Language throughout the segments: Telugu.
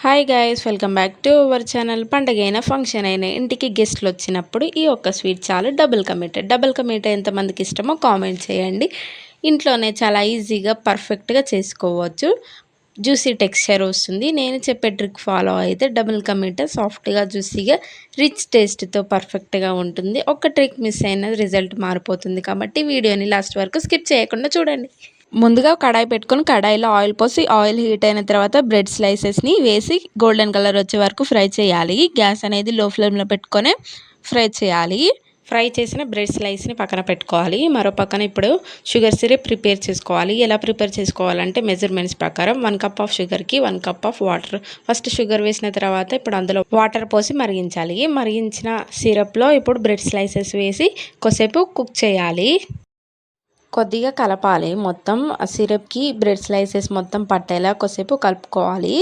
Hi guys, welcome back to our channel. పండగైన ఫంక్షన్ అయిన ఇంటికి గెస్ట్లు వచ్చినప్పుడు ఈ ఒక్క స్వీట్ చాలు. డబుల్ కమీట ఎంతమందికి ఇష్టమో కామెంట్ చేయండి. ఇంట్లోనే చాలా ఈజీగా పర్ఫెక్ట్గా చేసుకోవచ్చు. జ్యూసీ టెక్స్చర్ వస్తుంది. నేను చెప్పే ట్రిక్ ఫాలో అయితే డబుల్ కమీట సాఫ్ట్గా జ్యూసీగా రిచ్ టేస్ట్తో పర్ఫెక్ట్గా ఉంటుంది. ఒక్క ట్రిక్ మిస్ అయిన రిజల్ట్ మారిపోతుంది. కాబట్టి వీడియోని లాస్ట్ వరకు స్కిప్ చేయకుండా చూడండి. ముందుగా కడాయి పెట్టుకొని కడాయిలో ఆయిల్ పోసి ఆయిల్ హీట్ అయిన తర్వాత బ్రెడ్ స్లైసెస్ని వేసి గోల్డెన్ కలర్ వచ్చే వరకు ఫ్రై చేయాలి. గ్యాస్ అనేది లో ఫ్లేమ్లో పెట్టుకొని ఫ్రై చేయాలి. ఫ్రై చేసిన బ్రెడ్ స్లైస్ని పక్కన పెట్టుకోవాలి. మరో పక్కన ఇప్పుడు షుగర్ సిరప్ ప్రిపేర్ చేసుకోవాలి. ఎలా ప్రిపేర్ చేసుకోవాలంటే మెజర్మెంట్స్ ప్రకారం 1 కప్ ఆఫ్ షుగర్కి 1 cup of water. First sugar వేసిన తర్వాత ఇప్పుడు అందులో వాటర్ పోసి మరిగించాలి. మరిగించిన సిరప్లో ఇప్పుడు బ్రెడ్ స్లైసెస్ వేసి కొద్దిసేపు కుక్ చేయాలి. కొద్దిగా కలపాలి. మొత్తం సిరప్కి బ్రెడ్ స్లైసెస్ మొత్తం పట్టేలా కొద్దిసేపు కలుపుకోవాలి.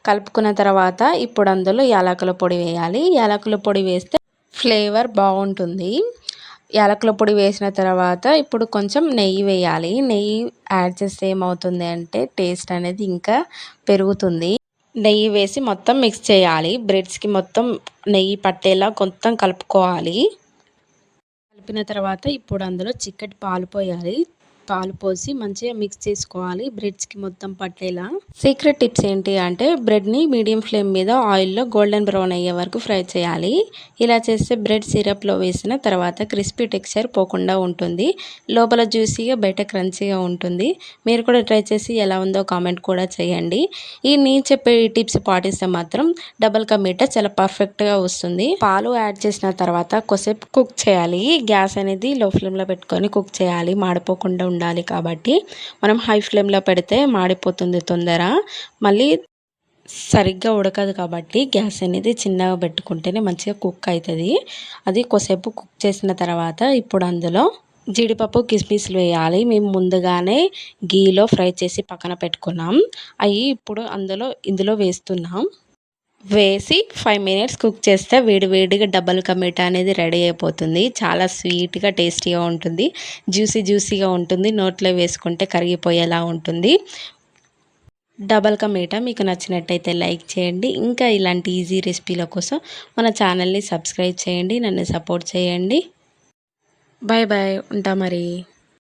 కలుపుకున్న తర్వాత ఇప్పుడు అందులో యాలకుల పొడి వేయాలి. యాలకుల పొడి వేస్తే ఫ్లేవర్ బాగుంటుంది. యాలకుల పొడి వేసిన తర్వాత ఇప్పుడు కొంచెం నెయ్యి వేయాలి. నెయ్యి యాడ్ చేస్తే ఏమవుతుంది అంటే టేస్ట్ అనేది ఇంకా పెరుగుతుంది. నెయ్యి వేసి మొత్తం మిక్స్ చేయాలి. బ్రెడ్స్కి మొత్తం నెయ్యి పట్టేలా మొత్తం కలుపుకోవాలి. కలిపిన తర్వాత ఇప్పుడు అందులో చిక్కటి పాలు పోయాలి. పాలు పోసి మంచిగా మిక్స్ చేసుకోవాలి బ్రెడ్స్కి మొత్తం పట్టేలా. సీక్రెట్ టిప్స్ ఏంటి అంటే బ్రెడ్ని మీడియం ఫ్లేమ్ మీద ఆయిల్లో గోల్డెన్ బ్రౌన్ అయ్యే వరకు ఫ్రై చేయాలి. ఇలా చేస్తే బ్రెడ్ సిరప్లో వేసిన తర్వాత క్రిస్పీ టెక్స్చర్ పోకుండా ఉంటుంది. లోపల జ్యూసీగా బయట క్రంచీగా ఉంటుంది. మీరు కూడా ట్రై చేసి ఎలా ఉందో కామెంట్ కూడా చేయండి. నేను చెప్పే ఈ టిప్స్ పాటిస్తే మాత్రం డబుల్ కా మీఠా చాలా పర్ఫెక్ట్గా వస్తుంది. పాలు యాడ్ చేసిన తర్వాత కొద్దిసేపు కుక్ చేయాలి. గ్యాస్ అనేది లో ఫ్లేమ్లో పెట్టుకొని కుక్ చేయాలి. మాడిపోకుండా ఉండాలి కాబట్టి మనం హై ఫ్లేమ్లో పెడితే మాడిపోతుంది తొందర, మళ్ళీ సరిగ్గా ఉడకదు. కాబట్టి గ్యాస్ అనేది చిన్నగా పెట్టుకుంటేనే మంచిగా కుక్ అవుతుంది. అది కొద్దిసేపు కుక్ చేసిన తర్వాత ఇప్పుడు అందులో జీడిపప్పు కిస్మిస్లు వేయాలి. మేము ముందుగానే గీలో ఫ్రై చేసి పక్కన పెట్టుకున్నాం. అవి ఇప్పుడు ఇందులో వేస్తున్నాం. వేసి 5 మినిట్స్ కుక్ చేస్తే వేడివేడిగా డబుల్ కా మీఠా అనేది రెడీ అయిపోతుంది. చాలా స్వీట్గా టేస్టీగా ఉంటుంది. జ్యూసీగా ఉంటుంది. నోట్లో వేసుకుంటే కరిగిపోయేలా ఉంటుంది. డబుల్ కా మీఠా మీకు నచ్చినట్టయితే లైక్ చేయండి. ఇంకా ఇలాంటి ఈజీ రెసిపీల కోసం మన ఛానల్ని సబ్స్క్రైబ్ చేయండి. నన్ను సపోర్ట్ చేయండి. బాయ్ బాయ్, ఉంటా మరి.